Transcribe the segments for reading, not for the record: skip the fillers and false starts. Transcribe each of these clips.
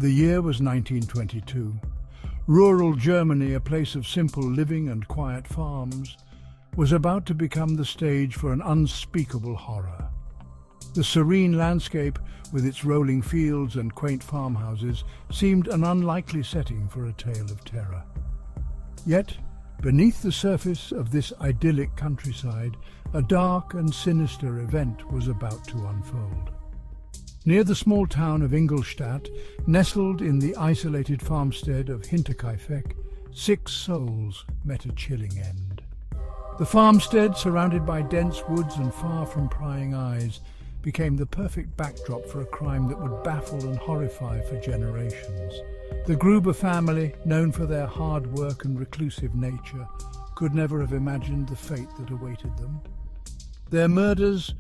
The year was 1922. Rural Germany, a place of simple living and quiet farms, was about to become the stage for an unspeakable horror. The serene landscape, with its rolling fields and quaint farmhouses, seemed an unlikely setting for a tale of terror. Yet, beneath the surface of this idyllic countryside, a dark and sinister event was about to unfold. Near the small town of Ingolstadt, nestled in the isolated farmstead of Hinterkaifeck, 6 souls met a chilling end. The farmstead, surrounded by dense woods and far from prying eyes, became the perfect backdrop for a crime that would baffle and horrify for generations. The Gruber family, known for their hard work and reclusive nature, could never have imagined the fate that awaited them. Their murders,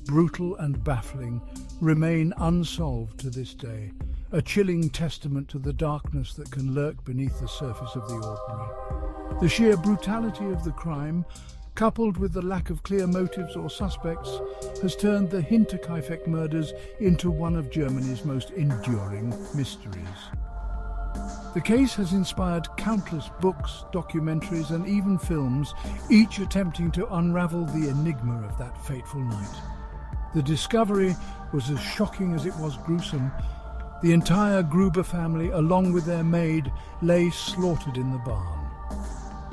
brutal and baffling, remain unsolved to this day, a chilling testament to the darkness that can lurk beneath the surface of the ordinary. The sheer brutality of the crime, coupled with the lack of clear motives or suspects, has turned the Hinterkaifeck murders into one of Germany's most enduring mysteries. The case has inspired countless books, documentaries and even films, each attempting to unravel the enigma of that fateful night. The discovery was as shocking as it was gruesome. The entire Gruber family, along with their maid, lay slaughtered in the barn.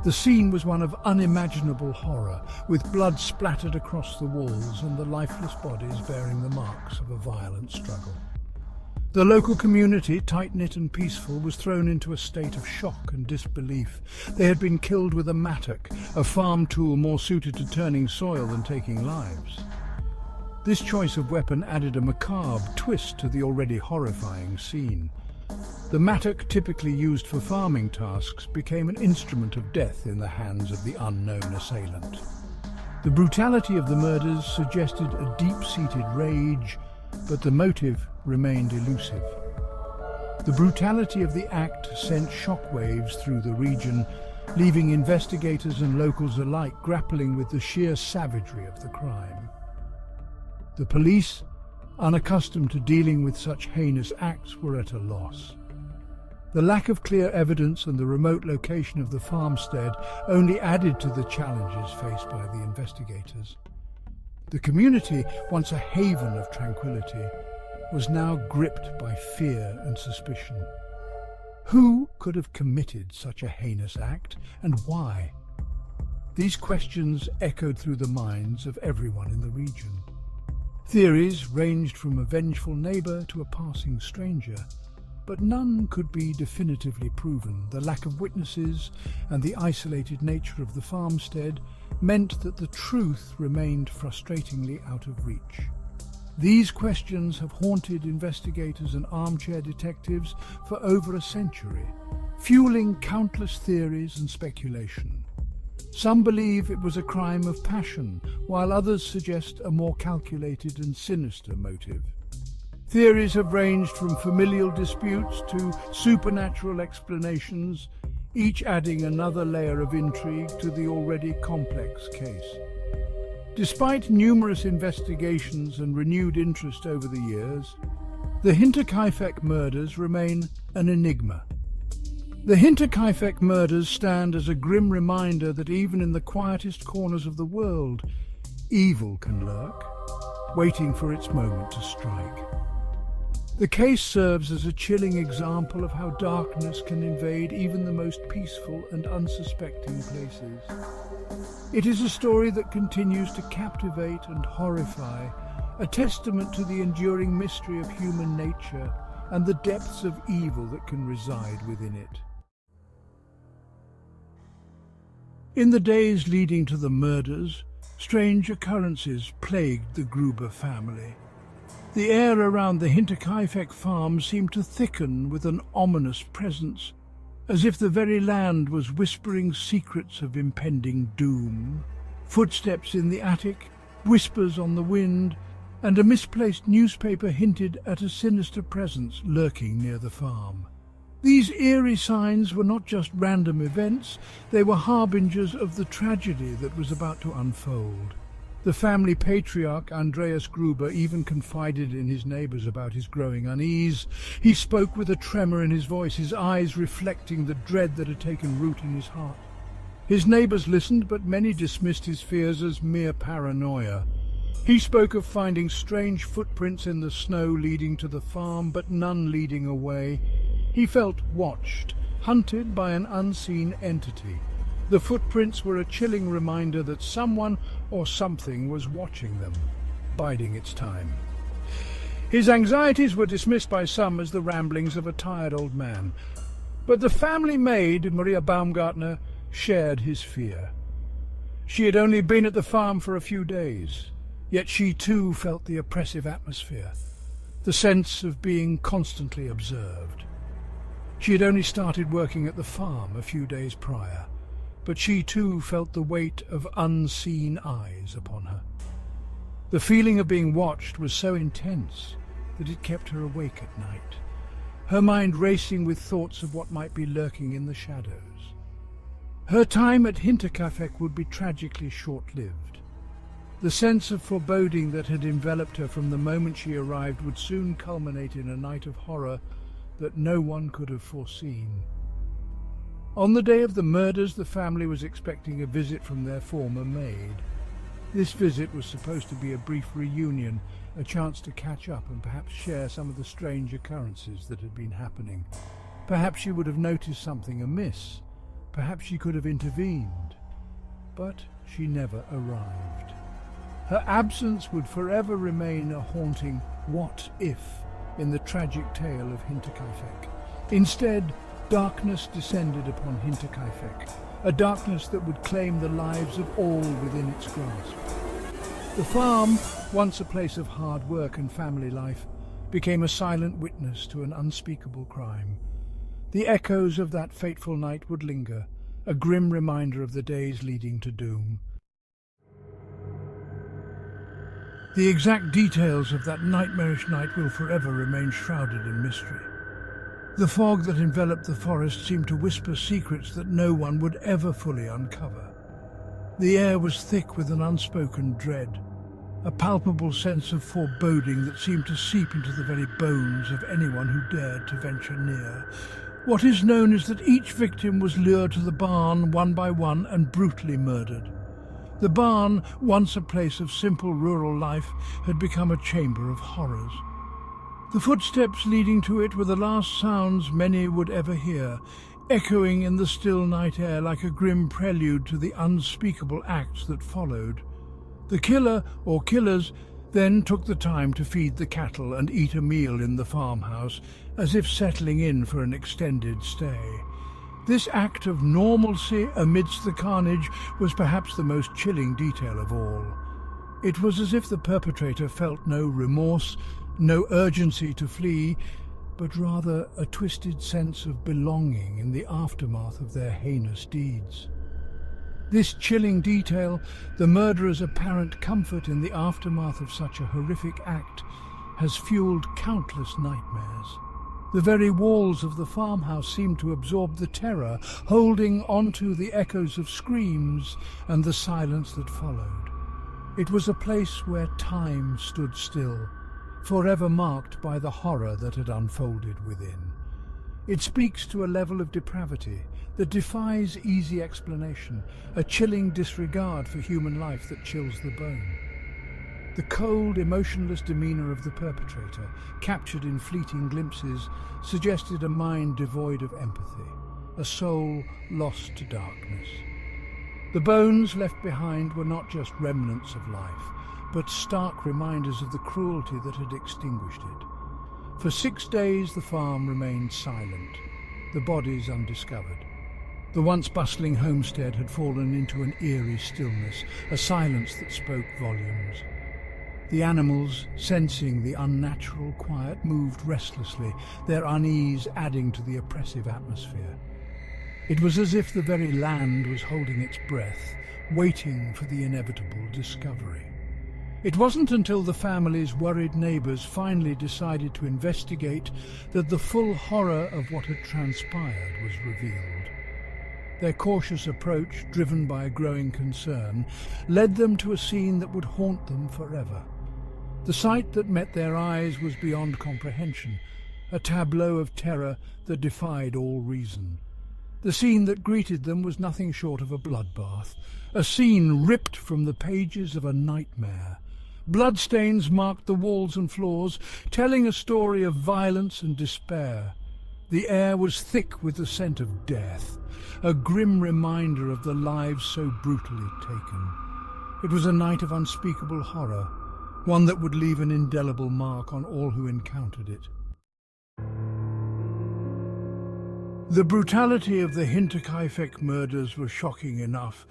The scene was one of unimaginable horror, with blood splattered across the walls and the lifeless bodies bearing the marks of a violent struggle. The local community, tight-knit and peaceful, was thrown into a state of shock and disbelief. They had been killed with a mattock, a farm tool more suited to turning soil than taking lives. This choice of weapon added a macabre twist to the already horrifying scene. The mattock, typically used for farming tasks, became an instrument of death in the hands of the unknown assailant. The brutality of the murders suggested a deep-seated rage, but the motive remained elusive. The brutality of the act sent shockwaves through the region, leaving investigators and locals alike grappling with the sheer savagery of the crime. The police, unaccustomed to dealing with such heinous acts, were at a loss. The lack of clear evidence and the remote location of the farmstead only added to the challenges faced by the investigators. The community, once a haven of tranquility, was now gripped by fear and suspicion. Who could have committed such a heinous act, and why? These questions echoed through the minds of everyone in the region. Theories ranged from a vengeful neighbour to a passing stranger, but none could be definitively proven. The lack of witnesses and the isolated nature of the farmstead meant that the truth remained frustratingly out of reach. These questions have haunted investigators and armchair detectives for over a century, fueling countless theories and speculation. Some believe it was a crime of passion, while others suggest a more calculated and sinister motive. Theories have ranged from familial disputes to supernatural explanations, each adding another layer of intrigue to the already complex case. Despite numerous investigations and renewed interest over the years, the Hinterkaifeck murders remain an enigma. The Hinterkaifeck murders stand as a grim reminder that even in the quietest corners of the world, evil can lurk, waiting for its moment to strike. The case serves as a chilling example of how darkness can invade even the most peaceful and unsuspecting places. It is a story that continues to captivate and horrify, a testament to the enduring mystery of human nature and the depths of evil that can reside within it. In the days leading to the murders, strange occurrences plagued the Gruber family. The air around the Hinterkaifeck farm seemed to thicken with an ominous presence, as if the very land was whispering secrets of impending doom. Footsteps in the attic, whispers on the wind, and a misplaced newspaper hinted at a sinister presence lurking near the farm. These eerie signs were not just random events, they were harbingers of the tragedy that was about to unfold. The family patriarch, Andreas Gruber, even confided in his neighbours about his growing unease. He spoke with a tremor in his voice, his eyes reflecting the dread that had taken root in his heart. His neighbours listened, but many dismissed his fears as mere paranoia. He spoke of finding strange footprints in the snow leading to the farm, but none leading away. He felt watched, hunted by an unseen entity. The footprints were a chilling reminder that someone or something was watching them, biding its time. His anxieties were dismissed by some as the ramblings of a tired old man. But the family maid, Maria Baumgartner, shared his fear. She had only been at the farm for a few days, yet she too felt the oppressive atmosphere, the sense of being constantly observed. She had only started working at the farm a few days prior, but she too felt the weight of unseen eyes upon her. The feeling of being watched was so intense that it kept her awake at night, her mind racing with thoughts of what might be lurking in the shadows. Her time at Hinterkaifeck would be tragically short-lived. The sense of foreboding that had enveloped her from the moment she arrived would soon culminate in a night of horror that no one could have foreseen. On the day of the murders, the family was expecting a visit from their former maid. This visit was supposed to be a brief reunion, a chance to catch up and perhaps share some of the strange occurrences that had been happening. Perhaps she would have noticed something amiss. Perhaps she could have intervened. But she never arrived. Her absence would forever remain a haunting what if in the tragic tale of Hinterkaifeck. Instead, darkness descended upon Hinterkaifeck, a darkness that would claim the lives of all within its grasp. The farm, once a place of hard work and family life, became a silent witness to an unspeakable crime. The echoes of that fateful night would linger, a grim reminder of the days leading to doom. The exact details of that nightmarish night will forever remain shrouded in mystery. The fog that enveloped the forest seemed to whisper secrets that no one would ever fully uncover. The air was thick with an unspoken dread, a palpable sense of foreboding that seemed to seep into the very bones of anyone who dared to venture near. What is known is that each victim was lured to the barn one by one and brutally murdered. The barn, once a place of simple rural life, had become a chamber of horrors. The footsteps leading to it were the last sounds many would ever hear, echoing in the still night air like a grim prelude to the unspeakable acts that followed. The killer, or killers, then took the time to feed the cattle and eat a meal in the farmhouse, as if settling in for an extended stay. This act of normalcy amidst the carnage was perhaps the most chilling detail of all. It was as if the perpetrator felt no remorse, no urgency to flee, but rather a twisted sense of belonging in the aftermath of their heinous deeds. This chilling detail, the murderer's apparent comfort in the aftermath of such a horrific act, has fueled countless nightmares. The very walls of the farmhouse seemed to absorb the terror, holding onto the echoes of screams and the silence that followed. It was a place where time stood still, forever marked by the horror that had unfolded within. It speaks to a level of depravity that defies easy explanation, a chilling disregard for human life that chills the bone. The cold, emotionless demeanour of the perpetrator, captured in fleeting glimpses, suggested a mind devoid of empathy, a soul lost to darkness. The bones left behind were not just remnants of life, but stark reminders of the cruelty that had extinguished it. For 6 days the farm remained silent, the bodies undiscovered. The once bustling homestead had fallen into an eerie stillness, a silence that spoke volumes. The animals, sensing the unnatural quiet, moved restlessly, their unease adding to the oppressive atmosphere. It was as if the very land was holding its breath, waiting for the inevitable discovery. It wasn't until the family's worried neighbours finally decided to investigate that the full horror of what had transpired was revealed. Their cautious approach, driven by a growing concern, led them to a scene that would haunt them forever. The sight that met their eyes was beyond comprehension, a tableau of terror that defied all reason. The scene that greeted them was nothing short of a bloodbath, a scene ripped from the pages of a nightmare. Bloodstains marked the walls and floors, telling a story of violence and despair. The air was thick with the scent of death, a grim reminder of the lives so brutally taken. It was a night of unspeakable horror, one that would leave an indelible mark on all who encountered it. The brutality of the Hinterkaifeck murders was shocking enough,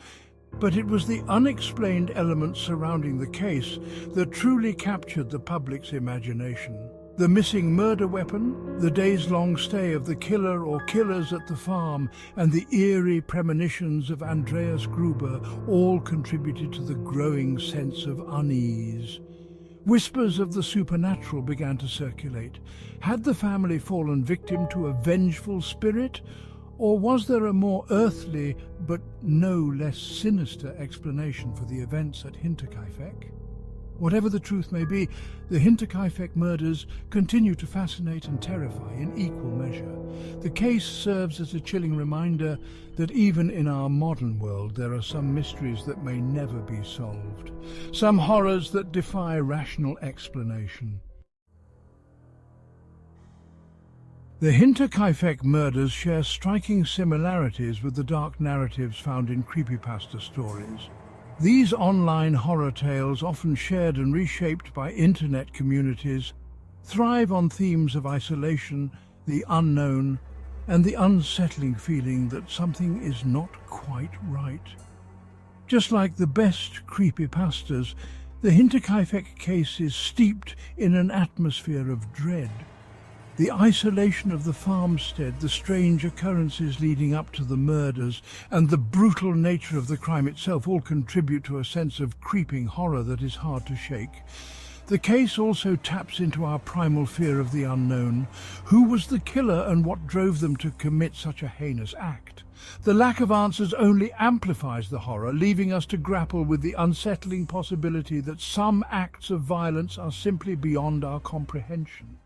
but it was the unexplained elements surrounding the case that truly captured the public's imagination. The missing murder weapon, the days-long stay of the killer or killers at the farm, and the eerie premonitions of Andreas Gruber all contributed to the growing sense of unease. Whispers of the supernatural began to circulate. Had the family fallen victim to a vengeful spirit, or was there a more earthly but no less sinister explanation for the events at Hinterkaifeck? Whatever the truth may be, the Hinterkaifeck murders continue to fascinate and terrify in equal measure. The case serves as a chilling reminder that even in our modern world there are some mysteries that may never be solved, some horrors that defy rational explanation. The Hinterkaifeck murders share striking similarities with the dark narratives found in creepypasta stories. These online horror tales, often shared and reshaped by internet communities, thrive on themes of isolation, the unknown, and the unsettling feeling that something is not quite right. Just like the best creepypastas, the Hinterkaifeck case is steeped in an atmosphere of dread. The isolation of the farmstead, the strange occurrences leading up to the murders, and the brutal nature of the crime itself all contribute to a sense of creeping horror that is hard to shake. The case also taps into our primal fear of the unknown. Who was the killer and what drove them to commit such a heinous act? The lack of answers only amplifies the horror, leaving us to grapple with the unsettling possibility that some acts of violence are simply beyond our comprehension.